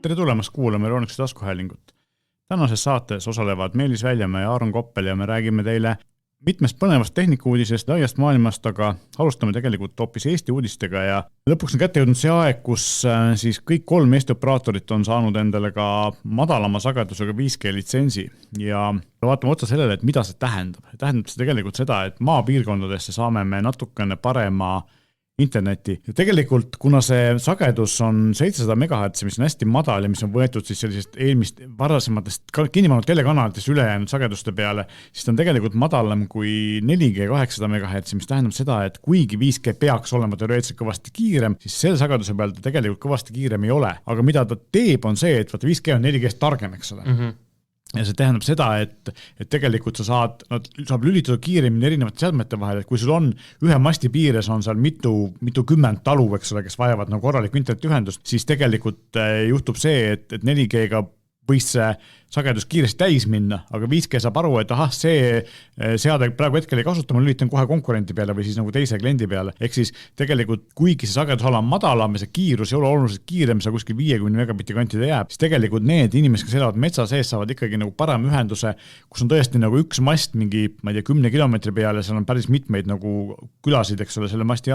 Tere tulemast kuulama Euroonikuse taskuhäälingut. Tänases saates osalevad Meelis Väljamäe ja Aaron Koppel ja me räägime teile mitmest põnevast tehnikauudisest laiast maailmast, aga alustame tegelikult hoopis Eesti uudistega ja lõpuks on kätte jõudnud see aeg, kus siis kõik 3 Eesti operaatorit on saanud endale ka madalama sagedusega 5G litsentsi ja vaatame otsa sellele, et mida see tähendab. Tähendab see tegelikult seda, et maapiirkondadesse saame me natukene parema interneti. Ja tegelikult, kuna see sagedus on 700 MHz, mis on hästi madal ja mis on võetud siis sellisest eelmist varasematest kinnipanud telekanalitest ülejäänud sageduste peale, siis ta on tegelikult madalam kui 4G 800 MHz, mis tähendab seda, et kuigi 5G peaks olema teoreetiliselt kõvasti kiirem, siis selle sageduse peal ta tegelikult kõvasti kiirem ei ole. Aga mida ta teeb on see, et 5G on 4G-st targem, eks ole. Ja see tähendab seda, et tegelikult sa saab lülitada kiiremini erinevate seadmete vahel, et kui sul on ühe masti piires on seal mitukümmend talu, eks ole, kes vajavad nagu korralikku internetiühendust, siis tegelikult juhtub see, et 4G-ga võis see sagedus kiiresti täis minna, aga 5G saab aru, et see seade praegu hetkel ei kasuta, ma lülitan kohe konkurenti peale või siis nagu teise kliendi peale. Ehk siis tegelikult, kuigi see sagedusala on madalam ja see kiirus ei ole oluliselt kiirem, see kuskil 50 megabitti kantide jääb, siis tegelikult need inimesed, kes elavad metsa sees, saavad ikkagi nagu parem ühenduse, kus on tõesti nagu üks mast mingi, ma ei tea, 10 kilomeetri peale, seal on päris mitmeid nagu külasid, eks ole, selle masti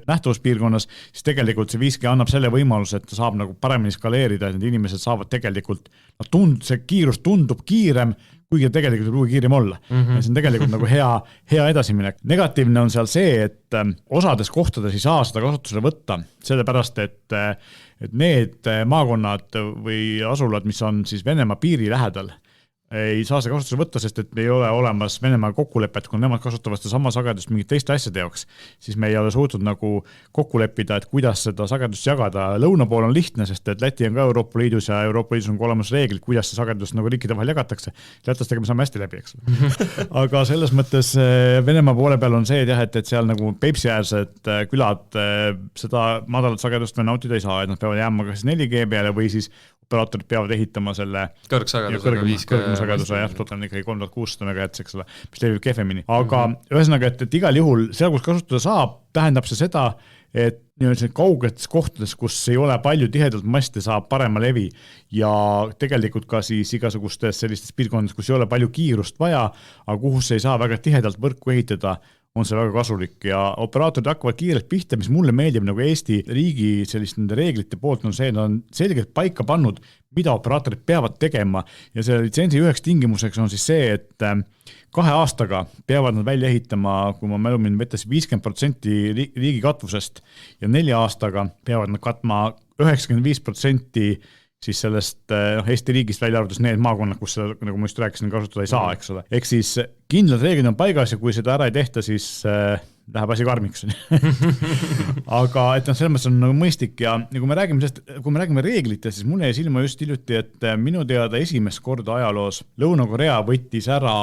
nähtavuspiirkonnas, siis tegelikult see 5G annab selle võimaluse, et ta saab nagu paremini skaleerida, et need inimesed saavad tegelikult, see kiirus tundub kiirem, kuigi tegelikult ei pruugi kiirem olla. Ja see on tegelikult nagu hea edasiminek. Negatiivne on seal see, et osades kohtades ei saa seda kasutusele võtta, sellepärast, et need maakonnad või asulad, mis on siis Venemaa piiri lähedal, ei saa see kasutusele võtta, sest et ei ole olemas Venemaa kokkulepet, kui nemad kasutavad seda sama sagedust mingit teiste asjade jaoks, siis me ei ole suutnud nagu kokku leppida, et kuidas seda sagedust jagada. Lõuna pool on lihtne, sest et Läti on ka Euroopa Liidus ja Euroopa Liidus on ka olemas reeglid, kuidas see sagedust nagu riikide vahel jagatakse. Lätlastega me saame hästi läbi, eks. Aga selles mõttes Venemaa poole peal on see, et seal nagu Peipsi-äärsed külad seda madalat sagedust veel nautida ei saa, et nad peavad jääma kas 4G peale või siis operaatorid peavad ehitama selle kõrgsageduse, jah, total on ikkagi 3600 MHz, eks ole, mis levib kehvemini. Aga ühesõnaga, et igal juhul seal, kus kasutada saab, tähendab see seda, et kaugetes kohtades, kus ei ole palju tihedalt maste, saab parema levi ja tegelikult ka siis igasugustes sellistes piirkondades, kus ei ole palju kiirust vaja, aga kus ei saa väga tihedalt võrku ehitada, on see väga kasulik ja operaatorid hakkavad kiirelt pihta, mis mulle meeldib nagu Eesti riigi sellist nende reeglite poolt on see, et on selgelt paika pannud, mida operaatorid peavad tegema ja selle litsentsi üheks tingimuseks on siis see, et 2 aastaga peavad nad välja ehitama, kui ma mälu mind võttes 50% riigi katvusest ja 4 aastaga peavad nad katma 95% siis sellest Eesti riigist välja arvates need maakonnad, kus seda, nagu ma just rääkisin, kasutada ei saa, eks ole. Ehk siis kindlad reeglid on paigas ja kui seda ära ei tehta, siis läheb asi karmiks. Aga et selles mõttes on nagu mõistlik ja kui me räägime reeglitest, siis mulle jäi silma just hiljuti, et minu teada esimest korda ajaloos Lõuna-Korea võttis ära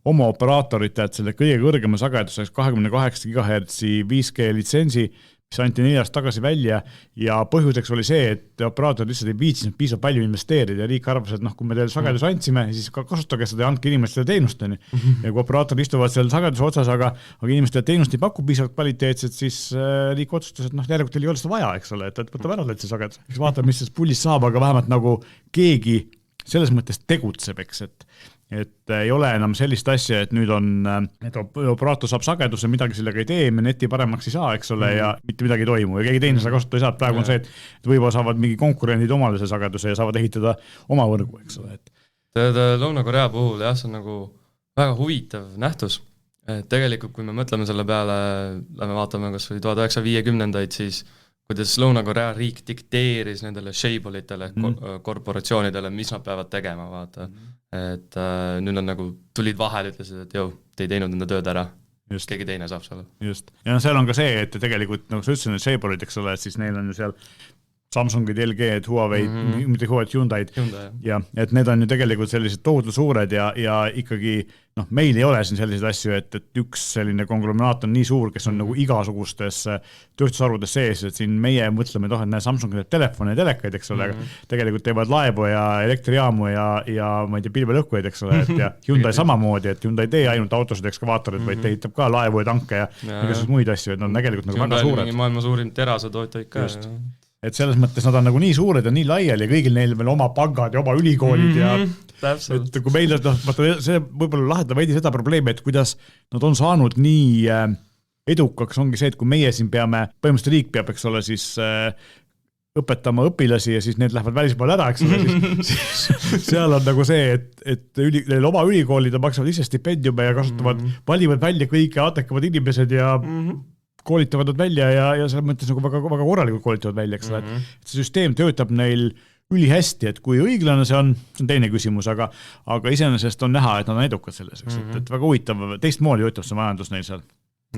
oma operaatorite, et selle kõige kõrgema sageduseks 28 GHz 5G litsentsi, mis anti 4 aastat tagasi välja ja põhjuseks oli see, et operaatorid lihtsalt ei viitsinud piisavalt palju investeerida ja riik arvas, et kui me teile sagedus andsime, siis kasutage seda ja andke inimestele teenust. Ja kui operaatorid istuvad seal sageduse otsas, aga inimestele teenust ei paku piisavalt kvaliteetset, siis riik otsustas, et järelikult teil ei ole seda vaja, eks ole, et võtab ära see sagedus. Siis vaatab, mis sellest pullist saab, aga vähemalt nagu keegi selles mõttes tegutseb, eks, et ei ole enam sellist asja, et nüüd on, et operaator saab sageduse, midagi sellega ei tee, me neti paremaks ei saa, eks ole, ja mitte midagi ei toimu ja keegi teine seda kasutada ei saa. Praegu on see, et võib-olla saavad mingi konkurendid omale see sageduse ja saavad ehitada oma võrgu, eks ole. Lõuna-Korea puhul jah, see on nagu väga huvitav nähtus. Et tegelikult, kui me mõtleme selle peale, lähme vaatame kas või 1950-ndaid, siis kuidas Lõuna-Korea riik dikteeris nendele shapeolitele, korporatsioonidele, mis nad peavad tegema, vaata. Et nüüd on nagu tulid vahel, ütlesid, et te ei teinud enda tööd ära. Just. Keegi teine saab seal. Just. Ja seal on ka see, et tegelikult, nagu sa ütlesid, need shapeolid, eks ole, et siis neil on ju seal Samsungid, LG, Huawei, mitte Huawei, Hyundaid. Ja et need on ju tegelikult sellised tohutu suured ja ikkagi meil ei ole siin selliseid asju, et üks selline konglomeraat on nii suur, kes on nagu igasugustes tööstusarvudes sees, et siin meie mõtleme, et Samsung teeb telefone ja telekaid, eks ole, aga tegelikult teevad laevu ja elektrijaamu ja ma ei tea, pilvelõhkujaid, eks ole, et ja Hyundai samamoodi, et Hyundai ei tee ainult autosid ekskavaatorid, vaid tehitab ka laevu ja tanke ja igasugused muid asju, et on tegelikult nagu väga suured. Maailma suurim terasetootja ikka. et selles mõttes nad on nagu nii suured ja nii laiali ja kõigil neil veel oma pangad ja oma ülikoolid ja täpselt. Et kui meil see võib-olla lahendab veidi seda probleemi, et kuidas nad on saanud nii edukaks, ongi see, et kui meie siin peame, põhimõtteliselt riik peab, eks ole, siis õpetama õpilasi ja siis need lähevad välismaal ära, eks ole, siis seal on nagu see, et neil oma ülikoolid maksavad ise stipendiume ja kasutavad, valivad välja kõige atekamad inimesed ja koolitavad nad välja ja selles mõttes nagu väga, väga korralikult koolitavad välja, eks ole, et see süsteem töötab neil ülihästi, et kui õiglane see on teine küsimus, aga iseenesest on näha, et nad on edukad selles, eks, et väga huvitav, teistmoodi töötab see majandus neil seal.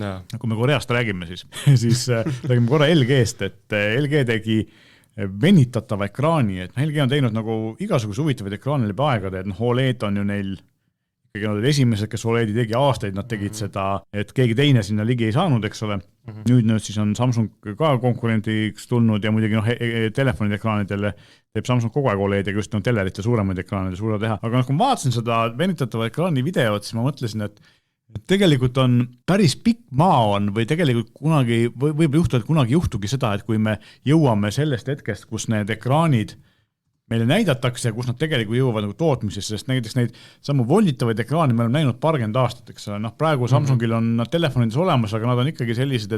Ja. Kui me Koreast räägime, siis räägime korra LG-st, et LG tegi venitatava ekraani, et LG on teinud nagu igasuguse huvitavaid ekraane läbi aegade, et OLED on ju neil, ikkagi nad olid esimesed, kes OLED-i tegi aastaid, nad tegid seda, et keegi teine sinna ligi ei saanud, eks ole. Nüüd siis on Samsung ka konkurendiks tulnud ja muidugi telefonide ekraanidele teeb Samsung kogu aeg OLED ja just tellerite suuremaid ekraanide suure teha. Aga kui ma vaatasin seda venitatava ekraani videot, siis ma mõtlesin, et tegelikult on päris pikk maa on või tegelikult kunagi, võib juhtuda, et kunagi juhtugi seda, et kui me jõuame sellest hetkest, kus need ekraanid meile näidatakse ja kus nad tegelikult jõuavad nagu tootmisesse, sest näiteks neid samu volditavaid ekraani me oleme näinud paarkümmend aastat, eks ole, praegu Samsungil on nad telefonides olemas, aga nad on ikkagi sellised,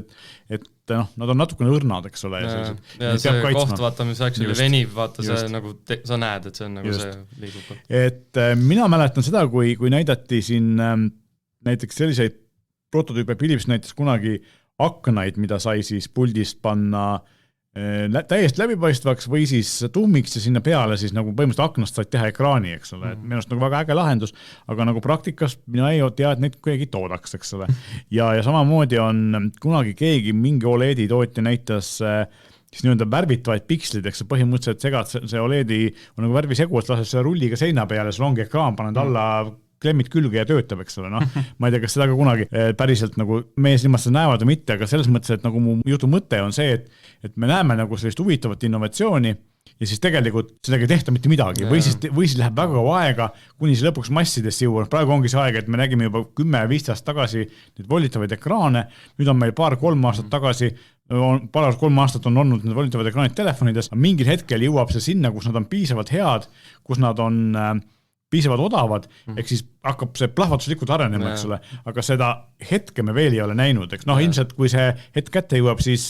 et nad on natukene õrnad, eks ole. Ja see koht vaata, mis actually venib, vaata see nagu, sa näed, et see on nagu see liigub. Et mina mäletan seda, kui näidati siin näiteks selliseid prototüüpe Philips näiteks kunagi aknaid, mida sai siis puldist panna täiesti läbipaistvaks või siis tummiks ja sinna peale siis nagu põhimõtteliselt aknast said teha ekraani, eks ole, et minu arust nagu väga äge lahendus, aga nagu praktikas mina ei tea, et neid keegi toodaks, eks ole. Ja samamoodi on kunagi keegi mingi OLED-i tootja näitas siis nii-öelda värvitavaid pikslid, eks põhimõtteliselt segad see OLED-i on nagu värvisegu, et lased selle rulliga seina peale, sul ongi ekraan, paned alla klemmid külge ja töötab, eks ole, ma ei tea, kas seda ka kunagi päriselt nagu meie silmad seda näevad või mitte, aga selles mõttes, et nagu mu jutu mõte on see, et me näeme nagu sellist huvitavat innovatsiooni ja siis tegelikult sellega ei tehta mitte midagi või siis läheb väga kaua aega, kuni see lõpuks massidesse jõuab. Praegu ongi see aeg, et me nägime juba 10-15 tagasi need volitavaid ekraane, nüüd on meil paar-kolm aastat tagasi paar-kolm aastat on olnud need volitavad ekraanid telefonides, aga mingil hetkel jõuab see sinna, kus nad on piisavalt head, kus nad on piisavalt odavad, ehk siis hakkab see plahvatuslikult arenema, eks ole, aga seda hetke me veel ei ole näinud, eks ilmselt kui see hetk kätte jõuab, siis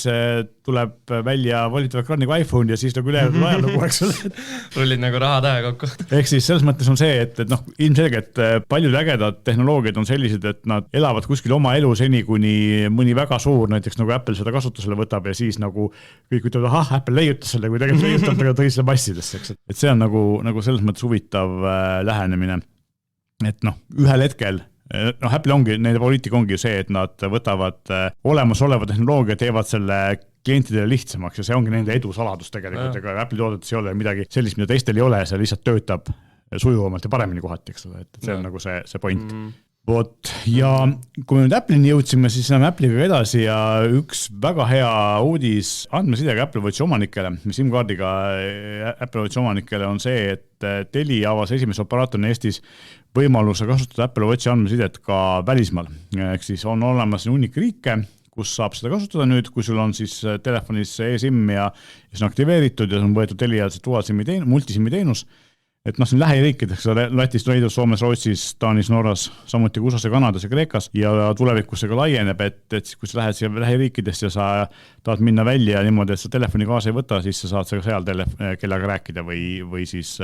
tuleb välja volitav ekraaniga iPhone ja siis nagu ülejäänud ajalugu, eks ole. Rullid nagu raha tähe kokku. Ehk siis selles mõttes on see, et ilmselge, et paljud ägedad tehnoloogiad on sellised, et nad elavad kuskil oma elu seni, kuni mõni väga suur, näiteks nagu Apple seda kasutusele võtab ja siis nagu kõik ütlevad, Apple leiutas selle, kui tegelikult leiutab, aga tõi selle massidesse, eks. Et see on nagu selles mõttes huvitav lähenemine. Et ühel hetkel, Apple ongi, nende poliitika ongi ju see, et nad võtavad olemasoleva tehnoloogia, teevad selle klientidele lihtsamaks ja see ongi nende edu saladus tegelikult, ega Apple toodetes ei ole midagi sellist, mida teistel ei ole, see lihtsalt töötab sujuvamalt ja paremini kohati, eks ole, et see on nagu see point. Vot, ja kui me nüüd Apple'ini jõudsime, siis läheme Apple'iga edasi ja üks väga hea uudis andmesidega Apple Watchi omanikele, SIM-kaardiga Apple Watchi omanikele on see, et Telia avas esimese operaatorina Eestis võimaluse kasutada Apple Watchi andmesidet ka välismaal. Ehk siis on olemas hunnik riike, kus saab seda kasutada nüüd, kui sul on siis telefonis eSIM ja see on aktiveeritud ja see on võetud Telia multisimi teenus. Et see on lähiriikideks, Lätis, Leedus, Soomes, Rootsis, Taanis, Norras, samuti USAs ja Kanadas ja Kreekas ja tulevikus see ka laieneb, et kui sa lähed siia lähiriikidest ja sa tahad minna välja niimoodi, et sa telefoni kaasa ei võta, siis sa saad seal kellega rääkida või siis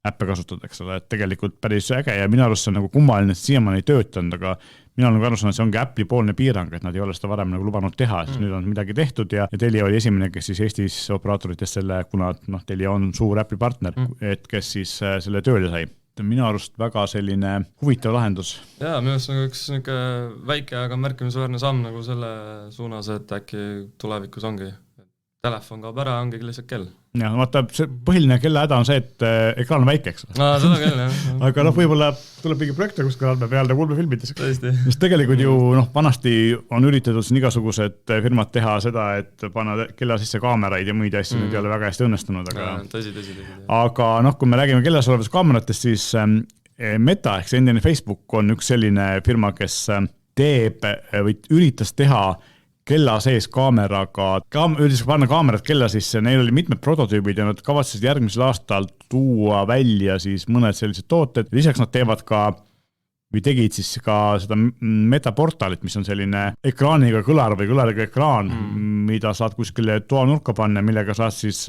äppe kasutada, eks ole, et tegelikult päris äge ja minu arust see on nagu kummaline, et siiamaani ei töötanud, aga mina olen aru saanud, et see ongi Apple'i poolne piirang, et nad ei ole seda varem nagu lubanud teha, siis nüüd on midagi tehtud ja Telia oli esimene, kes siis Eestis operaatoritest selle, kuna Telia on suur Apple'i partner, et kes siis selle tööle sai. Minu arust väga selline huvitav lahendus. Jaa, minu arust nagu üks väike, aga märkimisväärne samm nagu selle suunas, et äkki tulevikus ongi. Telefon kaob ära, ongi lihtsalt kell. Ja, vaata, see põhiline kelle häda on see, et ekraan on väike, eks. Seda kell, jah. Aga võib-olla tuleb mingi projektor kuskil andme peal nagu ulmefilmides. Tõesti. Sest tegelikult ju vanasti on üritatud siin igasugused firmad teha seda, et panna kella sisse kaameraid ja muid asju, need ei ole väga hästi õnnestunud. Tõsi. Aga kui me räägime kellas olevast kaameratest, siis Meta ehk see endine Facebook on üks selline firma, kes teeb või üritas teha kella sees kaameraga, üldiselt panna kaamerat kella sisse, neil oli mitmed prototüübid ja nad kavatsesid järgmisel aastal tuua välja siis mõned sellised tooted. Lisaks nad teevad ka või tegid siis ka seda metaportalit, mis on selline ekraaniga kõlar või kõlariga ekraan, mida saad kuskile toanurka panna, millega saad siis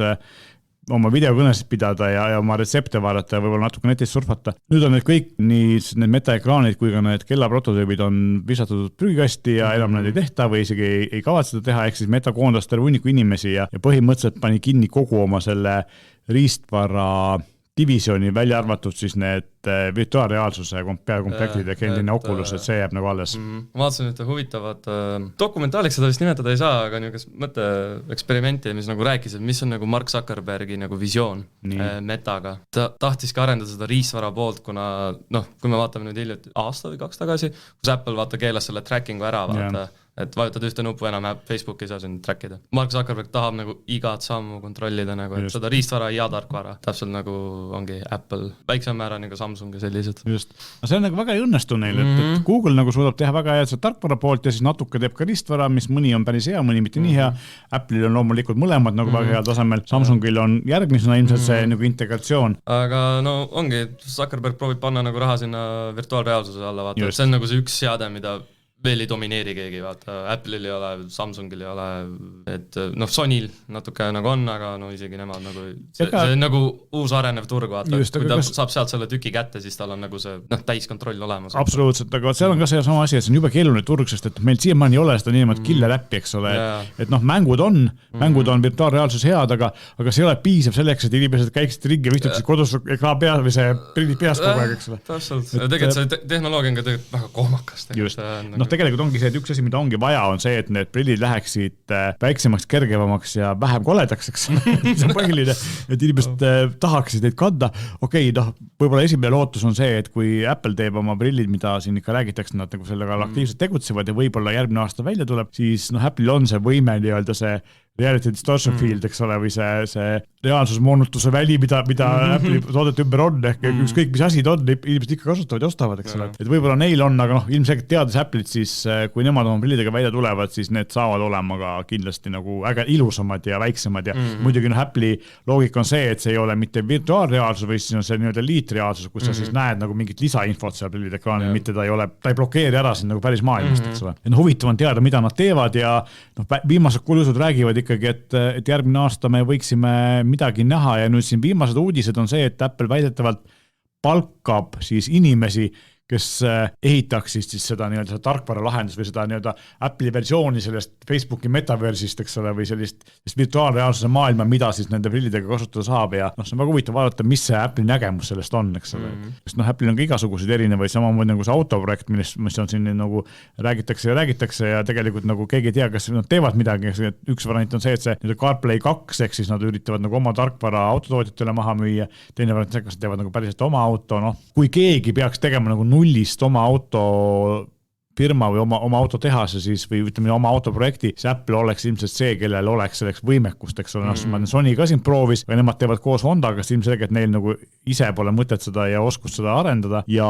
oma videokõnesid pidada ja oma retsepte vaadata ja võib-olla natuke netis surfata. Nüüd on need kõik, nii need metaekraanid kui ka need kellaprototüübid on visatud prügikasti ja enam need ei tehta või isegi ei kavatse seda teha, ehk siis Meta koondas terve hunniku inimesi ja põhimõtteliselt pani kinni kogu oma selle riistvara divisjoni, välja arvatud siis need virtuaalreaalsuse peakomplektid ja Kendini Oculus, et see jääb nagu alles. Ma vaatasin ühte huvitavat dokumentaaliks seda vist nimetada ei saa, aga niisugust mõtteeksperimenti, mis nagu rääkis, et mis on nagu Mark Zuckerbergi nagu visioon Metaga. Ta tahtiski arendada seda riistvara poolt, kuna kui me vaatame nüüd hiljuti aasta või 2 tagasi, kus Apple keelas selle trackingu ära, et vajutad ühte nupu enam, Facebook ei saa sind trackida. Mark Zuckerberg tahab nagu igat sammu kontrollida, nagu, et seda riistvara ja tarkvara. Täpselt nagu ongi Apple väiksem määra nagu Samsung ja sellised. Just. No see on nagu väga ei õnnestu neil, et Google nagu suudab teha väga head tarkvara poolt ja siis natuke teeb ka riistvara, mis mõni on päris hea, mõni mitte nii hea. Apple'il on loomulikult mõlemad nagu väga hea tasemel. Samsungil on järgmisena ilmselt see nagu integratsioon. Aga ongi, Zuckerberg proovib panna nagu raha sinna virtuaalreaalsuse alla, vaata. See on nagu see üks seade, mida veel ei domineeri keegi, vaata, Apple'il ei ole, Samsungil ei ole, et Sonyl natuke nagu on, aga isegi nemad nagu, see on nagu uus arenev turg, vaata, kui ta saab sealt selle tüki kätte, siis tal on nagu see täiskontroll olemas. Absoluutselt, aga seal on ka see sama asi, et see on juba keeluline turg, sest et meil siiamaani ei ole seda niimoodi killer äppi, eks ole, et mängud on virtuaalreaalsus head, aga see ei ole piisav selleks, et inimesed käiksid ringi või istuksid kodus ekraan peas või see prillid peas kogu aeg, eks ole. Täpselt, tegelikult see tehnoloogia on ka tegelikult väga kohmakas. Just, tegelikult ongi see, et üks asi, mida ongi vaja, on see, et need prillid läheksid väiksemaks, kergevamaks ja vähem koledaks, eks. See on põhiline, et inimesed tahaksid neid kanda. Okei, võib-olla esimene lootus on see, et kui Apple teeb oma prillid, mida siin ikka räägitakse, nad nagu sellega aktiivselt tegutsevad ja võib-olla järgmine aasta välja tuleb, siis Apple'il on see võime nii-öelda see reality distortion field, eks ole, või see reaalsusmoonutuse väli, mida Apple'i toodet ümber on, ehk ükskõik mis asi ta on, inimesed ikka kasutavad ja ostavad, eks ole. Et võib-olla neil on, aga ilmselgelt teades Apple'it, siis kui nemad oma prillidega välja tulevad, siis need saavad olema ka kindlasti nagu ilusamad ja väiksemad ja muidugi Apple'i loogika on see, et see ei ole mitte virtuaalreaalsus, või siis on see nii-öelda liitreaalsus, kus sa siis näed nagu mingit lisainfot seal prillide ekraanil, mitte ta ei blokeeri ära siin nagu päris maailmast, eks ole. Et huvitav on teada, mida nad teevad ja viimased kulusud räägivad ikkagi, et järgmine aasta me võiksime midagi näha ja nüüd siin viimased uudised on see, et Apple väidetavalt palkab siis inimesi, kes ehitaksid siis seda nii-öelda tarkvara lahendus või seda nii-öelda Apple'i versiooni sellest Facebooki metaversist, eks ole, või sellist virtuaalreaalsuse maailma, mida siis nende prillidega kasutada saab ja see on väga huvitav vaadata, mis see Apple'i nägemus sellest on, eks ole. Sest Apple'il on ka igasuguseid erinevaid, samamoodi nagu see autoprojekt, mis on siin nagu räägitakse ja tegelikult nagu keegi ei tea, kas nad teevad midagi, üks variant on see, et see CarPlay 2, ehk siis nad üritavad nagu oma tarkvara autotootjatele maha müüa, teine variant on see, kas teevad nagu päriselt oma auto, kui keegi peaks tegema nagu nullist oma auto firma või oma autotehase siis või ütleme oma autoprojekti, see Apple oleks ilmselt see, kellel oleks selleks võimekust, eks ole, Sony ka siin proovis, või nemad teevad koos Hondaga, sest ilmselgelt neil nagu ise pole mõtet seda ja oskust seda arendada ja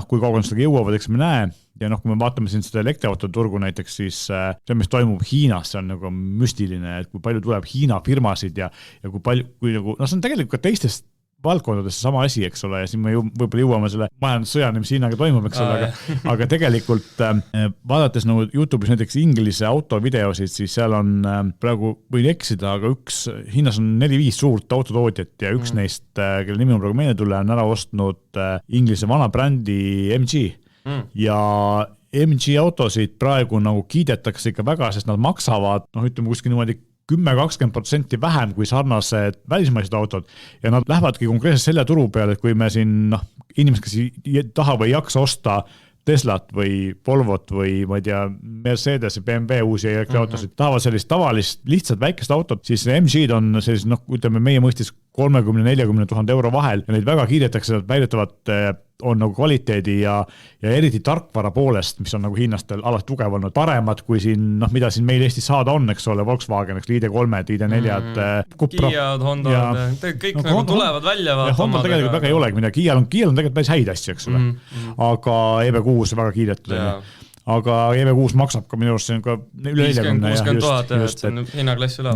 kui kaugel seda jõuavad, eks me näe. Ja kui me vaatame siin seda elektriautoturgu näiteks, siis see, mis toimub Hiinas, see on nagu müstiline, et kui palju tuleb Hiina firmasid ja kui palju, see on tegelikult ka teistest valdkondades sama asi, eks ole, ja siin me võib-olla jõuame selle majandussõjani, mis Hiinaga toimub, eks ole, aga tegelikult vaadates nagu YouTube'is näiteks inglise autovideosid, siis seal on praegu, võin eksida, aga Hiinas on 4-5 suurt autotootjat ja üks neist, kelle nimi on praegu meelde tulla, on ära ostnud inglise vana brändi MG ja MG autosid praegu nagu kiidetakse ikka väga, sest nad maksavad, ütleme kuskil niimoodi 10-20% vähem kui sarnased välismaised autod ja nad lähevadki konkreetselt selle turu peale, et kui me siin inimesed, kes ei taha või ei jaksa osta Teslat või Volvot või ma ei tea, Mercedes ja BMW uusi elektriautosid, tahavad sellist tavalist lihtsalt väikest autot, siis MG-d on sellised, ütleme meie mõistis 30-40 000 euro vahel ja neid väga kiidetakse, nad väidetavad on nagu kvaliteedi ja eriti tarkvara poolest, mis on nagu hinnastel alati tugev olnud, paremad kui siin, mida siin meil Eestis saada on, eks ole, Volkswagen, ID3, ID4, Cupra. Kiiad, Hondad, kõik nagu tulevad välja. Honda tegelikult väga ei olegi midagi, Kiial on tegelikult päris häid asju, eks ole, aga EB6 väga kiidetud. aga EV6 maksab ka minu arust, see on ka üle 50-60 000, see on hinnaklass üle.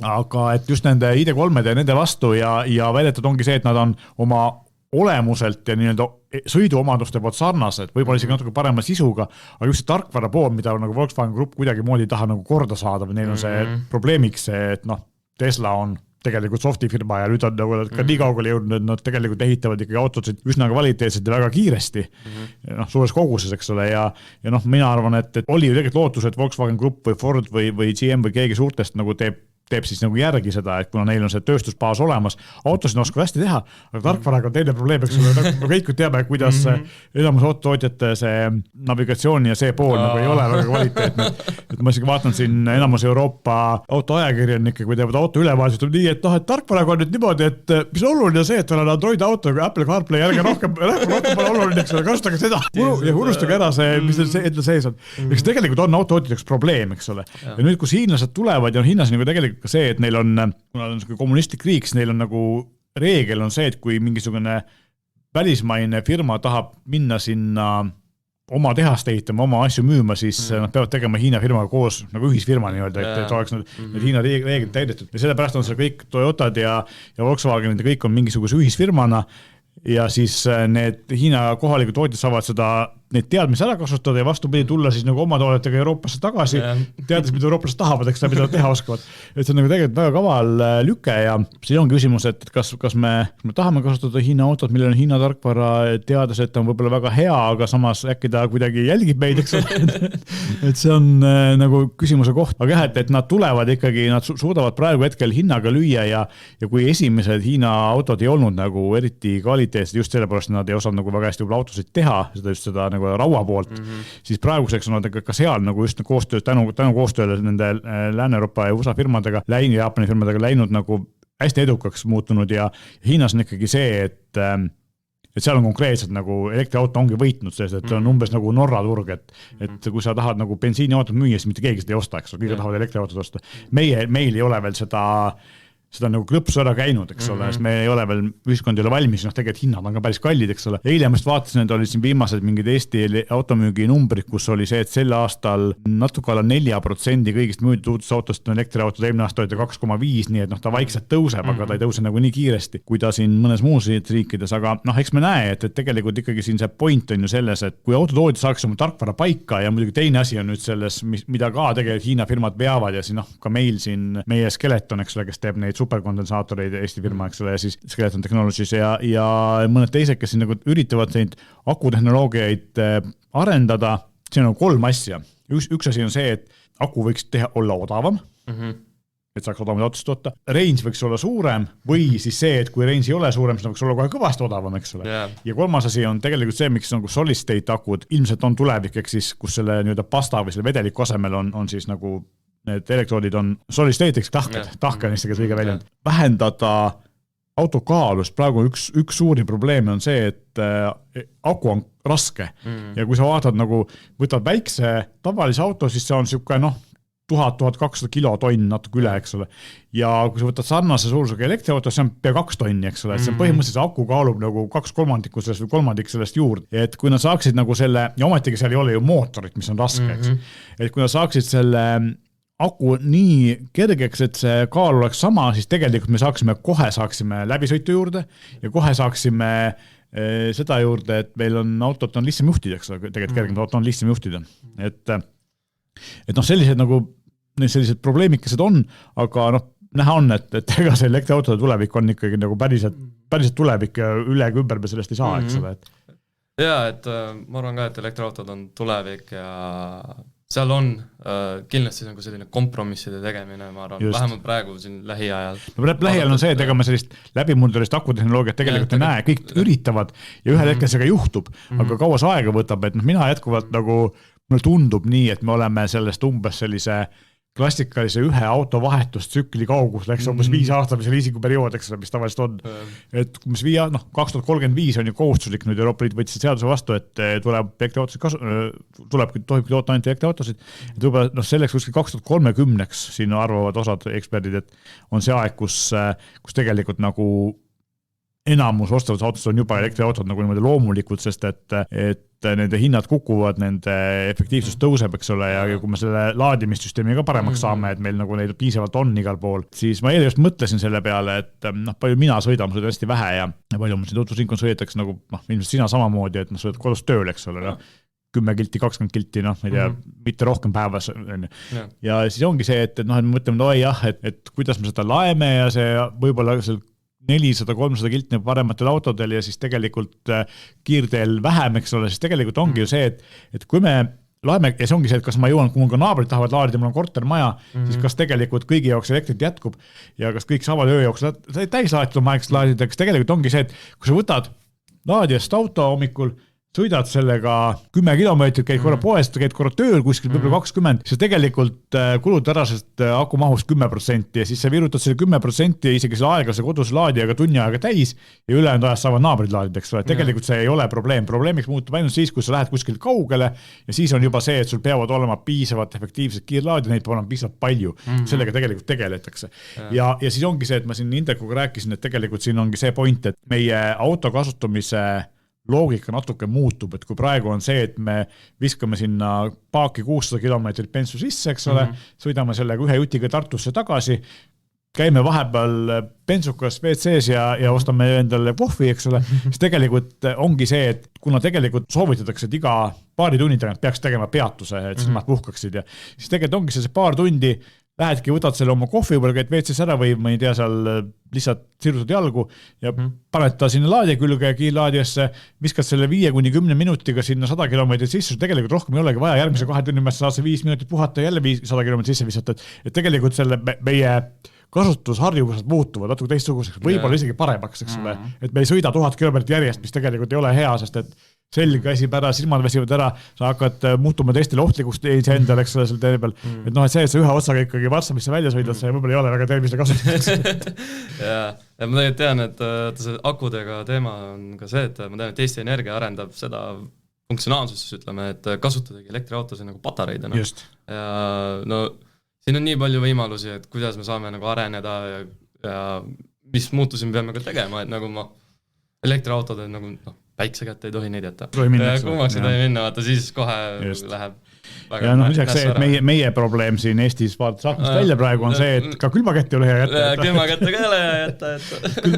Aga et just nende ID3-d ja nende vastu ja väidetud ongi see, et nad on oma olemuselt ja nii-öelda sõiduomaduste poolt sarnased, võib-olla isegi natuke parema sisuga, aga just see tarkvara pool, mida nagu Volkswagen Group kuidagi moodi ei taha nagu korda saada või neil on see probleemiks, et noh, Tesla on tegelikult softi firma ja nüüd on nagu ka nii kaugele jõudnud, et nad tegelikult ehitavad ikkagi autosid üsna kvaliteetselt ja väga kiiresti, suures koguses, eks ole, ja noh, mina arvan, et oli ju tegelikult lootus, et Volkswagen Group või Ford või GM või keegi suurtest nagu teeb siis nagu järgi seda, et kuna neil on see tööstusbaas olemas, autosid oskavad hästi teha, aga tarkvaraga on teine probleem, eks ole, me kõik teame, kuidas enamus autotootjate see navigatsioon ja see pool nagu ei ole väga kvaliteetne. Et ma isegi vaatan siin enamus Euroopa autoajakirjanikke, kui teevad auto ülevaadet, nii, et noh, et tarkvaraga on nüüd niimoodi, et mis oluline see, et on Android auto ja Apple CarPlay, ärge rohkem pole oluline, eks ole, kasutage seda ja unustage ära see, mis endal sees on. Eks tegelikult on autotootjateks probleem, eks ole. Ja nüüd, kus hiinlased tulevad ja on hinnas nagu tegelikult ka see, et neil on, kuna on kommunistlik riik, neil on nagu reegel on see, et kui mingisugune välismaine firma tahab minna sinna oma tehast ehitama, oma asju müüma, siis nad peavad tegema Hiina firmaga koos nagu ühisfirma nii-öelda, et oleks need Hiina reeglid täidetud. Ja sellepärast on see kõik Toyotad ja Volkswagenid ja kõik on mingisuguse ühisfirmana ja siis need Hiina kohalikud tootjad saavad seda neid teadmisi ära kasutada ja vastupidi tulla siis nagu oma toodetega Euroopasse tagasi, teades, mida eurooplased tahavad, eks mida nad teha oskavad. Et see on nagu tegelikult väga kaval lüke ja siin on küsimus, et kas me tahame kasutada Hiina autot, millel on Hiina tarkvara, teades, et on võib-olla väga hea, aga samas äkki ta kuidagi jälgib meid, eks et see on nagu küsimuse koht. Aga jah, et nad tulevad ikkagi, nad suudavad praegu hetkel hinnaga lüüa ja kui esimesed Hiina autod ei olnud nagu eriti kvaliteetsed, just sellepärast nad ei osanud nagu väga hästi autosid teha, seda nagu raua poolt, siis praeguseks on nad ka seal nagu just koostöös, tänu koostööle nende Lääne-Euroopa ja USA firmadega, Jaapani firmadega läinud nagu hästi edukaks muutunud ja Hiinas on ikkagi see, et seal on konkreetselt nagu elektriauto ongi võitnud, sest et on umbes nagu Norra turg, et kui sa tahad nagu bensiiniautot müüa, siis mitte keegi seda ei osta, eks kõige tahavad elektriautot osta. Meil ei ole veel seda nagu klõpsu ära käinud, eks ole, sest me ei ole veel, ühiskond ei ole valmis, tegelikult hinnad on ka päris kallid, eks ole. Eile ma just vaatasin, et oli siin viimased mingid Eesti automüügi numbrid, kus oli see, et sel aastal natuke alla 4% kõigist müüdud uudest autost on elektriautod, eelmine aasta oli 2,5, nii et ta vaikselt tõuseb, aga ta ei tõuse nagu nii kiiresti, kui ta siin mõnes muus riikides, aga eks me näe, et tegelikult ikkagi siin see point on ju selles, et kui autotootjad saaks oma tarkvara paika ja muidugi teine asi on nüüd selles, mida ka tegelikult Hiina firmad veavad ja siin ka meil siin meie Skeleton, eks ole, kes teeb neid superkondensaatoreid Eesti firma, eks ole, ja siis Skeleton Technologies ja mõned teised, kes siin nagu üritavad neid akutehnoloogiaid arendada, siin on 3 asja. Üks asi on see, et aku võiks olla odavam, et saaks odavamad autosid toota. Range võiks olla suurem või siis see, et kui range ei ole suurem, siis võiks olla kohe kõvasti odavam, eks ole. Ja 3. asi on tegelikult see, miks nagu solid state akud ilmselt on tulevik, eks siis, kus selle nii-öelda pasta või selle vedeliku asemel on siis nagu need elektroodid on solid state, eks tahke on isegi kõige väljend. Vähendada autokaalust, praegu üks suuri probleeme on see, et aku on raske ja kui sa vaatad nagu, võtad väikse tavalise auto, siis see on siuke 1000-1200 kilotonn natuke üle, eks ole. Ja kui sa võtad sarnase suurusega elektriauto, see on pea 2 tonni, eks ole. See on põhimõtteliselt aku kaalub nagu 2/3 sellest või 1/3 sellest juurde. Et kui nad saaksid nagu selle, ja ometigi seal ei ole ju mootorit, mis on raske, eks. Et kui nad saaksid selle aku nii kergeks, et see kaal oleks sama, siis tegelikult me saaksime läbisõitu juurde ja kohe saaksime seda juurde, et meil on autot on lihtsam juhtida, eks ole, tegelikult kergem auto on lihtsam juhtida. Et sellised nagu sellised probleemikesed on, aga näha on, et ega see elektriautode tulevik on ikkagi nagu päriselt tulevik ja üle ümber me sellest ei saa, eks ole. Jaa, et ma arvan ka, et elektriautod on tulevik ja seal on kindlasti nagu selline kompromisside tegemine, ma arvan, vähemalt praegu siin lähiajal. Lähiajal on see, et ega me sellist läbimurdurist akutehnoloogiat tegelikult ei näe, kõik üritavad ja ühel hetkel see ka juhtub, aga kaua see aega võtab, et mina jätkuvalt nagu mulle tundub nii, et me oleme sellest umbes sellise klassikalise ühe auto vahetustsükli kaugus, läks umbes 5 aastat, mis liisinguperiood, eks, mis tavaliselt on. Et mis 2035 on ju kohustuslik, nüüd Euroopa Liit võttis seaduse vastu, et tohibki toota ainult elektriautosid. Et võib-olla selleks kuskil 2030-ks siin arvavad osad eksperdid, et on see aeg, kus tegelikult nagu enamus ostavad autod on juba elektriautod nagu niimoodi loomulikult, sest et nende hinnad kukuvad, nende efektiivsus tõuseb, eks ole, ja kui me selle laadimissüsteemi ka paremaks saame, et meil nagu neid piisavalt on igal pool, siis ma eeljast mõtlesin selle peale, et palju mina sõidan hästi vähe ja palju mul siin tutvusringkond sõidetakse nagu, ilmselt sina samamoodi, et sõidad kodus tööl, eks ole, 10 kilti, 20 kilti, ma ei tea, mitte rohkem päevas. Ja siis ongi see, et me mõtleme, et kuidas me seda laeme ja see võib-olla 400-300 kiltne parematel autodel ja siis tegelikult kiirteel vähem, eks ole, siis tegelikult ongi ju see, et kui me laeme, ja see ongi see, et kas ma jõuan, kui mul ka naabrid tahavad laadida, mul on kortermaja, siis kas tegelikult kõigi jaoks elektrit jätkub ja kas kõik saavad öö jooksul täis laaditud oma aegselt laadida, kas tegelikult ongi see, et kui sa võtad laadijast auto hommikul, sõidad sellega 10 kilomeetrit, käid korra poest, käid korra tööl kuskil võib-olla 20, siis tegelikult kulud ära sellest aku mahust 10% ja siis sa virutad selle 10% ja isegi selle aeglase kodus laadijaga tunni aega täis ja ülejäänud ajast saavad naabrid laadida, eks ole. Tegelikult see ei ole probleem. Probleemiks muutub ainult siis, kui sa lähed kuskil kaugele ja siis on juba see, et sul peavad olema piisavalt efektiivsed kiirlaadid, neid peab olema piisavalt palju. Sellega tegelikult tegeletakse. Ja siis ongi see, et ma siin Indrekuga rääkisin, et tegelikult siin ongi see point, et meie auto kasutamise loogika natuke muutub, et kui praegu on see, et me viskame sinna paaki 600 kilomeetrit bensu sisse, eks ole, sõidame sellega ühe jutiga Tartusse tagasi, käime vahepeal bensukas WC-s ja ostame endale kohvi, eks ole, siis tegelikult ongi see, et kuna tegelikult soovitatakse, et iga paari tunni tagant peaks tegema peatuse, et silmad puhkaksid ja siis tegelikult ongi see paar tundi, lähedki, võtad selle oma kohvi võib-olla, käid WC-s ära või ma ei tea, seal lihtsalt sirutad jalgu ja paned ta sinna laadija külge kiirlaadijasse, viskad selle 5-10 minutiga sinna 100 kilomeetrit sisse, tegelikult rohkem ei olegi vaja, järgmise 2 tunni saad see 5 minutit puhata ja jälle 100 kilomeetrit sisse visata, et tegelikult selle meie kasutusharjuvused muutuvad natuke teistsuguseks, võib-olla isegi paremaks, eks ole, et me ei sõida 1000 kilomeetrit järjest, mis tegelikult ei ole hea, sest et selg väsib ära, silmad väsivad ära, sa hakkad muutuma teistele ohtlikuks endal, eks ole, selle tee peal. Et et see, et sa ühe otsaga ikkagi Varssavisse välja sõidad, see võib-olla ei ole väga tervisele kasutuseks. ja ma tegelikult tean, et see akudega teema on ka see, et ma tean, et Eesti Energia arendab seda funktsionaalsust, ütleme, et kasutadagi elektriautosid nagu patareidena. Ja no siin on nii palju võimalusi, et kuidas me saame nagu areneda ja mis muutusi me peame ka tegema, et nagu elektriautod on nagu päikse kätte ei tohi neid jätta. Kuumaks ei tohi minna, vaata siis kohe läheb väga. Ja lisaks see, et meie probleem siin Eestis vaadates aknast välja praegu on see, et ka külmakätte ei ole hea jätta. Külmakätte ka ei ole hea jätta.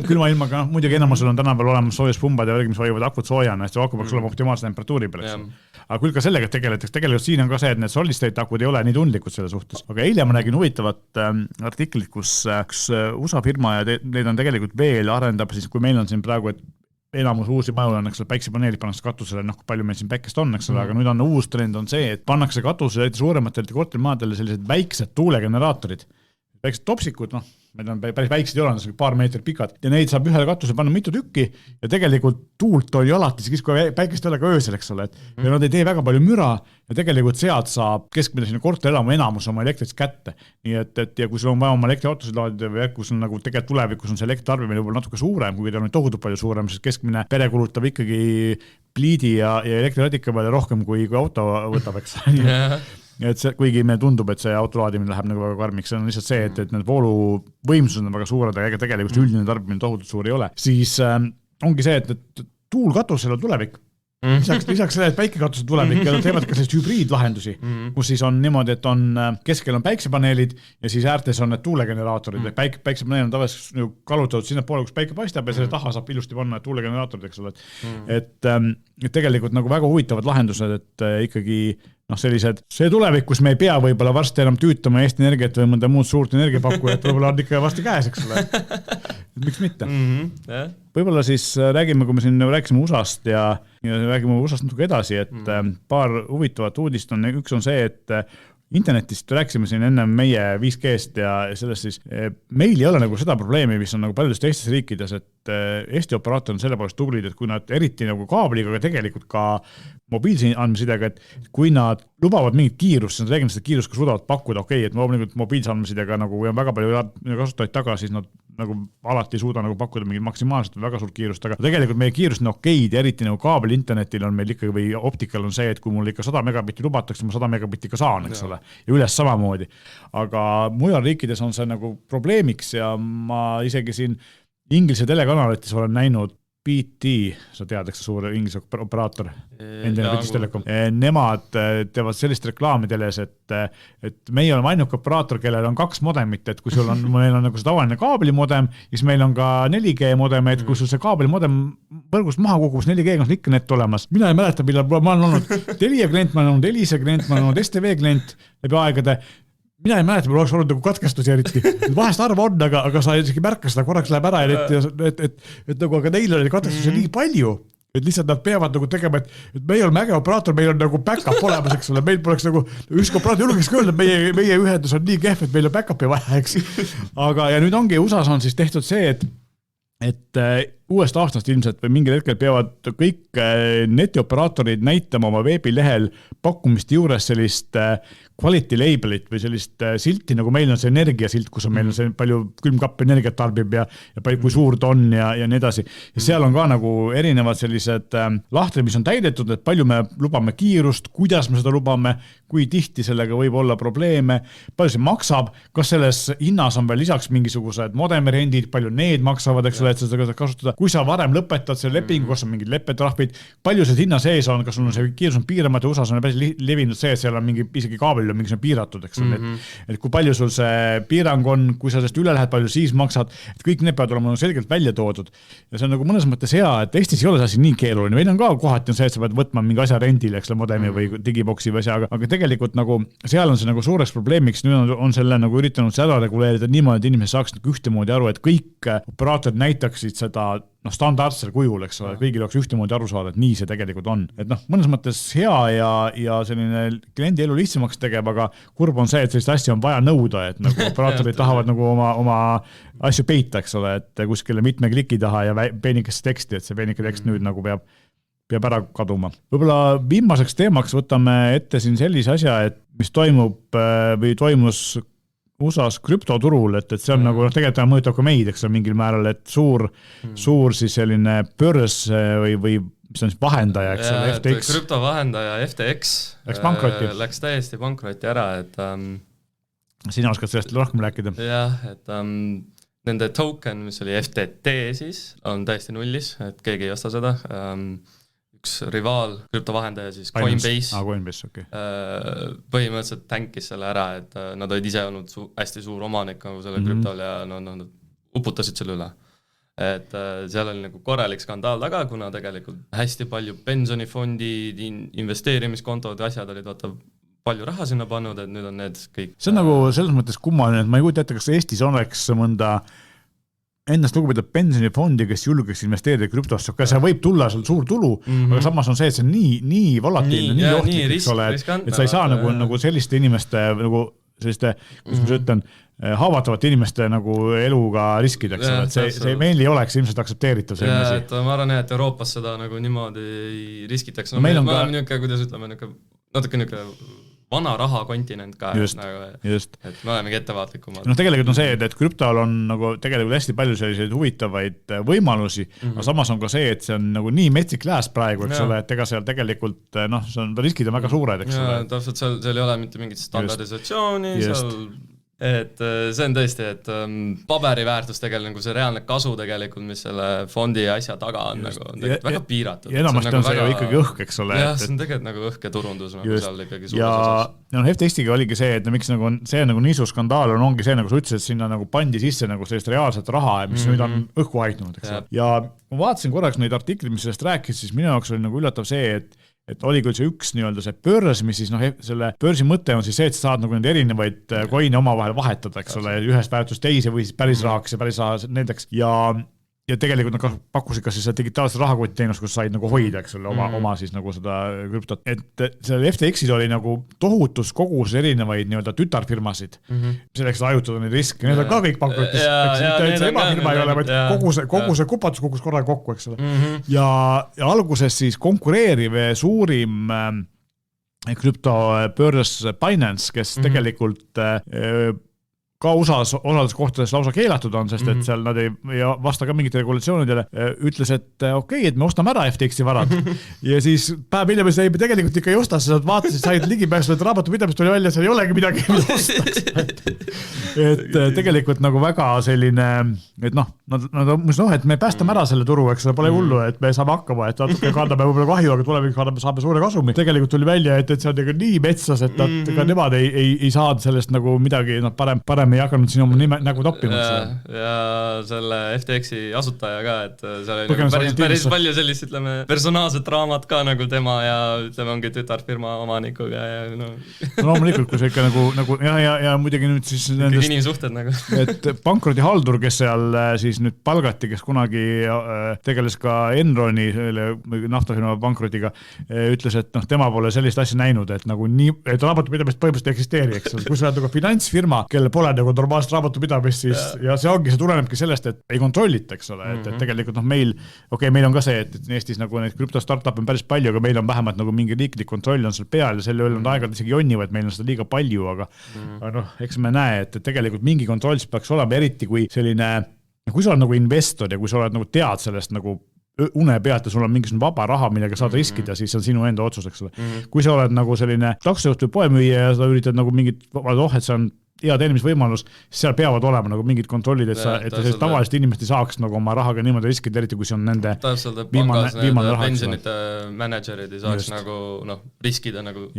Külma ilmaga, muidugi enamusel on tänapäeval olemas soojuspumbad ja mis hoivad akut soojana, et see aku peaks olema optimaalse temperatuuri peal. Aga küll ka sellega tegeletakse, tegelikult siin on ka see, et need solid state akud ei ole nii tundlikud selle suhtes. Aga eile ma nägin huvitavat artiklit, kus üks USA firma ja neid on tegelikult veel arendab, siis kui meil on siin praegu, et enamus uusi maju on, eks päiksepaneelid pannakse katusele, palju meil siin päikest on, eks ole, aga nüüd on uus trend on see, et pannakse katusele suurematele korterimajadele sellised väiksed tuulegeneraatorid, väiksed topsikud, meil on päris väiksed ei ole, paar meetrit pikad ja neid saab ühele katusele panna mitu tükki ja tegelikult tuult on ju alati, siis kui päikest ei ole ka öösel, eks ole, ja nad ei tee väga palju müra ja tegelikult sealt saab keskmine sinna korterelamu enamus oma elektrits kätte. Nii et ja kui sul on vaja oma elektriautosid laadida või kus on nagu tegelikult tulevikus on see elektritarbimine võib-olla natuke suurem, kui ta on tohutult palju suurem, sest keskmine pere kulutab ikkagi pliidi ja elektriradika peale rohkem kui auto võtab, eks. Et see, kuigi me tundub, et see autolaadimine läheb nagu väga karmiks, see on lihtsalt see, et need voolu võimsused on väga suured, aga tegelikult üldine tarbimine tohutult suur ei ole. Siis ongi see, et tuulkatusel on tulevik. Lisaks selle, et päikekatusel tulevik ja teevad ka sellist hübriidlahendusi, kus siis on niimoodi, et on keskel on päiksepaneelid ja siis äärtes on need tuulegeneraatorid. Päiksepaneel on tavaliselt kallutatud sinna poole, kus päike paistab ja selle taha saab ilusti panna tuulegeneraatorid, eks ole. Et tegelikult nagu väga huvitavad lahendused, et ikkagi sellised, see tulevik, kus me ei pea võib-olla varsti enam tüütama Eesti Energiat või mõnda muud suurt energiapakkujat, võib-olla on ikka varsti käes, eks ole. Miks mitte? Võib-olla siis räägime, kui me siin rääkisime USA-st ja räägime USA-st natuke edasi, et paar huvitavat uudist on, üks on see, et internetist rääkisime siin enne meie 5G-st ja sellest siis meil ei ole nagu seda probleemi, mis on nagu paljudes teistes riikides, et Eesti operaator on selle poolest tublid, et kui nad eriti nagu kaabliga, aga tegelikult ka mobiilse andmesidega, et kui nad lubavad mingit kiirust, siis nad räägivad seda kiirust, kas suudavad pakkuda, et mobiilse andmesidega nagu kui on väga palju kasutajaid taga, siis nad nagu alati ei suuda nagu pakkuda mingit maksimaalselt või väga suurt kiirust, aga tegelikult meie kiirust on okeid ja eriti nagu kaabel internetil on meil ikkagi või optikal on see, et kui mul ikka 100 megabitti lubatakse, ma 100 megabitti ka saan, eks ole, ja üles samamoodi. Aga mujal riikides on see nagu probleemiks ja ma isegi siin Inglise telekanalites olen näinud BT, sa tead, eks suur Inglise operaator, endine British Telecom. Nemad teevad sellist reklaami teles, et meie oleme ainuke operaator, kellel on 2 modemit, et kui sul on, meil on nagu see tavaline kaablimodem, siis meil on ka 4G modem, et kui sul see kaablimodem võrgust maha kukus 4G, on ikka net olemas. Mina ei mäleta, millal ma olen olnud Telia klient, ma olen olnud Elisa klient, ma olen olnud STV klient läbi aegade. Mina ei mäleta, oleks olnud nagu katkestusi eriti. Vahest arva on, aga sa isegi märka seda, korraks läheb ära, et nagu, aga neil oli katkestusi nii palju, et lihtsalt nad peavad nagu tegema, et meie oleme äge operaator, meil on nagu back-up olemas, eks ole, meil poleks nagu, ükski operaator julgeks öelda, et meie ühendus on nii kehv, et meil on back-upi vaja, eks. Aga ja nüüd ongi USAs on siis tehtud see, et uuest aastast ilmselt või mingil hetkel peavad kõik netioperaatorid näitama oma veebilehel pakkumiste juures sellist quality labelit või sellist silti, nagu meil on see energiasilt, kus on meil on see palju külmkapp energiat tarbib ja kui suur ta on ja nii edasi. Ja seal on ka nagu erinevad sellised lahtrid, mis on täidetud, et palju me lubame kiirust, kuidas me seda lubame, kui tihti sellega võib olla probleeme, palju see maksab, kas selles hinnas on veel lisaks mingisugused modemirendid, palju need maksavad, eks ole, et seda kasutada. Kui sa varem lõpetad selle lepingu, kas on mingid leppetrahvid, palju see hinna sees on, kas sul on see kiirus on piiramatu, USA on päris levinud see, et seal on mingi isegi kaabel on mingisugune piiratud, eks et kui palju sul see piirang on, kui sa sellest üle lähed, palju siis maksad, et kõik need peavad olema selgelt välja toodud. Ja see on nagu mõnes mõttes hea, et Eestis ei ole see asi nii keeruline. Meil on ka kohati on see, et sa pead võtma mingi asja rendile, eks modemi või digiboksi või asja, aga tegelikult nagu seal on see nagu suureks probleemiks, nüüd on selle nagu üritanud seda reguleerida niimoodi, et inimesed saaksid nagu ühtemoodi aru, et kõik operaatorid näitaksid seda standardsel kujul, eks ole, kõigil oleks ühtemoodi aru saada, et nii see tegelikult on. Et mõnes mõttes hea ja selline kliendi elu lihtsamaks tegeb, aga kurb on see, et sellist asja on vaja nõuda, et nagu operaatorid tahavad nagu oma asju peita, eks ole, et kuskile mitme kliki taha ja peenikesse teksti, et see peenike tekst nüüd nagu peab ära kaduma. Võib-olla viimaseks teemaks võtame ette siin sellise asja, et mis toimub või toimus USAs krüptoturul, et see on nagu, tegelikult mõjutab ka meid, eks on mingil määral, et suur siis selline börs või mis on siis vahendaja, eks ole, FTX. Krüptovahendaja FTX läks täiesti pankrotti ära, et sina oskad sellest rohkem rääkida? Jah, et nende token, mis oli FTT siis, on täiesti nullis, et keegi ei osta seda. Üks rivaal, krüptovahendaja siis Coinbase, okay. Põhimõtteliselt tänkis selle ära, et nad olid ise olnud hästi suur omanik nagu selle krüptol ja nad uputasid selle üle. Et seal oli nagu korralik skandaal taga, kuna tegelikult hästi palju pensionifondid, investeerimiskontod ja asjad olid palju raha sinna pannud, et nüüd on need kõik. See on nagu selles mõttes kummaline, et ma ei kujuta ette, kas Eestis oleks mõnda ennast lugupeetud pensionifondi, kes julgeks investeerida krüptosse, aga see võib tulla sul suur tulu, aga samas on see, et see on nii volatiilne, nii ohtlik, eks ole, et sa ei saa nagu selliste inimeste, nagu selliste, kus ma ütlen, haavatavate inimeste nagu eluga riskideks, et see meil ei oleks ilmselt aktsepteeritav see inimesi. Ma arvan, et Euroopas seda nagu niimoodi ei riskitaks. No, me oleme niuke, kuidas ütleme, natuke niuke vana raha kontinent ka, just. Et me olemegi ettevaatlikumad. Tegelikult on see, et krüptol on nagu tegelikult hästi palju selliseid huvitavaid võimalusi, aga samas on ka see, et see on nagu nii metsik lääs praegu, eks ole, et ega seal tegelikult riskid on väga suured, eks ole. Täpselt, seal ei ole mitte mingit standardisatsiooni, seal et see on tõesti, et paberiväärtus tegelikult nagu see reaalne kasu tegelikult, mis selle fondi asja taga on, nagu, on väga piiratud. Ja enamasti on see ju ikkagi õhk, eks ole. Jah, see on tegelikult nagu õhk ja turundus nagu seal ikkagi suures osas. Ja FTX-iga oligi see, et miks nagu see nagu nii suur skandaal ongi see, nagu sa ütlesid, et sinna nagu pandi sisse nagu sellist reaalset raha, mis nüüd on õhku haitnud, eks ole. Ja ma vaatasin korraks neid artikleid, mis sellest rääkis, siis minu jaoks oli nagu üllatav see, et oli küll see üks nii-öelda see börs, mis siis selle börsi mõte on siis see, et sa saad nagu neid erinevaid koine omavahel vahetada, eks ole, ühest väärtust teise või siis päris rahaks ja päris raha nendeks ja tegelikult nad pakkusid ka siis digitaalset rahakottiteenust, kus said nagu hoida, eks ole, oma siis nagu seda krüptot. Et selle FTX-il oli nagu tohutus kogus erinevaid nii-öelda tütarfirmasid, selleks ajutada neid riske. Need on ka kõik pankrotis. See ebafirma ei ole, vaid kogu see kupatus kogus korraga kokku, eks ole. Ja alguses siis konkureeriv suurim krüptobörs Binance, kes tegelikult ka osades kohtades lausa keelatud on, sest et seal nad ei vasta ka mingite regulatsioonidele, ütles, et okei, et me ostame ära FTX-i varad. Ja siis päev hiljem ei tegelikult ikka ei osta, sa vaatasid, said ligipääsu, et raamatupidamist tuli välja, seal ei olegi midagi, mida ostaks. Et tegelikult nagu väga selline, et et me päästame ära selle turu, eks pole hullu, et me saame hakkama, et natuke kandame võib-olla kahju, aga tulevik saame suure kasumi. Tegelikult tuli välja, et see on nii metsas, et ka nemad ei saanud sellest nagu midagi, parem ei hakanud siin oma nägu toppima. Ja selle FTX-i asutaja ka, et seal oli päris palju sellist, ütleme, personaalset raamat ka nagu tema ja ütleme, ongi tütarfirma omanikuga ja loomulikult, kui see ikka nagu ja muidugi nüüd siis nendest, inimsuhted nagu. Et pankrotihaldur, kes seal siis nüüd palgati, kes kunagi tegeles ka Enroni naftafirma pankrotiga, ütles, et tema pole sellist asja näinud, et nagu nii, et raamatupidamist põhimõtteliselt ei eksisteeri, eks. Kui sa oled nagu finantsfirma, kellel pole nagu normaalset raamatupidamist, siis ja see tulenebki sellest, et ei kontrollita, eks ole, et tegelikult meil on ka see, et Eestis nagu neid krüptostartup on päris palju, aga meil on vähemalt nagu mingi riiklik kontroll on seal peal ja selle üle on aegalt isegi jonnivad, meil on seda liiga palju, aga eks me näe, et tegelikult mingi kontroll peaks olema, eriti kui selline, kui sa oled nagu investor ja kui sa oled nagu tead sellest nagu une pealt ja sul on mingisugune vaba raha, millega saad riskida, siis see on sinu enda otsus, eks ole. Kui sa oled nagu selline taksojuht või poemüüja ja sa üritad nagu mingit, et see on hea teenimisvõimalus, siis seal peavad olema nagu mingid kontrollid, et tavaliselt inimesed ei saaks nagu oma rahaga niimoodi riskida, eriti kui see on nende viimane raha. Pensionite managerid ei saaks nagu riskida nagu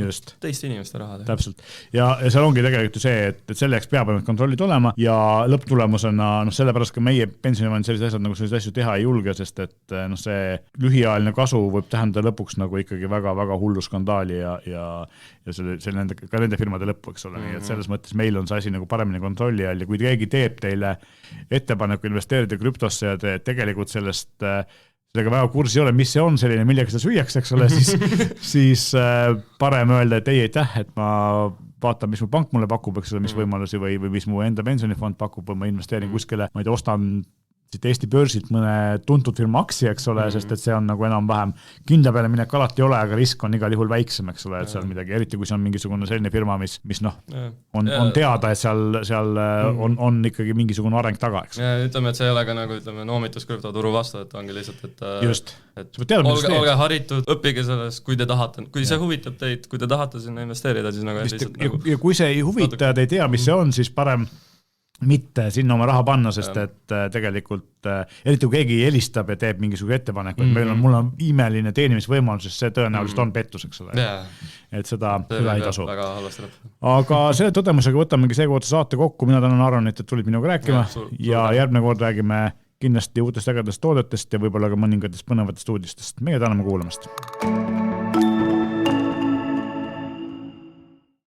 teiste inimeste raha. Täpselt. Ja seal ongi tegelikult see, et selleks peab kontrollid olema ja lõpptulemusena, sellepärast ka meie pensionifond sellised asjad nagu sellised asju teha ei julge, sest et see lühiajaline kasu võib tähendada lõpuks nagu ikkagi väga-väga hullu skandaali ja ka nende firmade lõppu, eks ole. Nii et selles mõttes meil on see asi nagu paremini kontrolli all ja kui keegi teeb teile ettepaneku investeerida krüptosse ja te tegelikult sellega väga kursi ei ole, mis see on selline, millega seda süüaks, eks ole, siis parem öelda, et ei aitäh, et ma vaatan, mis mu pank mulle pakub, eks ole, mis võimalusi või mis mu enda pensionifond pakub või ma investeerin kuskile, ma ei tea, ostan Eesti börsilt mõne tuntud firma aktsia, eks ole, sest et see on nagu enam-vähem kindla peale minek alati ei ole, aga risk on igal juhul väiksem, eks ole, et seal midagi, eriti kui see on mingisugune selline firma, mis on teada, et seal on ikkagi mingisugune areng taga, eks. Ja ütleme, et see ei ole ka nagu, ütleme, noomitus krüptoturu vastu, et ongi lihtsalt, et olge haritud, õppige sellest, kui te tahate, kui see huvitab teid, kui te tahate sinna investeerida, siis nagu lihtsalt ja kui see ei huvita ja te ei tea, mis see on, siis parem mitte sinna oma raha panna, sest et tegelikult, eriti kui keegi helistab ja teeb mingisugune ettepaneku, et mul on imeline teenimisvõimalus, sest see tõenäoliselt on pettus, eks ole. Et seda üle ei tasu. Aga selle tõdemusega võtamegi seekord saate kokku, mina tänan Aronit, et tulid minuga rääkima ja järgmine kord räägime kindlasti uutest ägedast toodetest ja võib-olla ka mõningatest põnevatest uudistest. Meie täname kuulamast.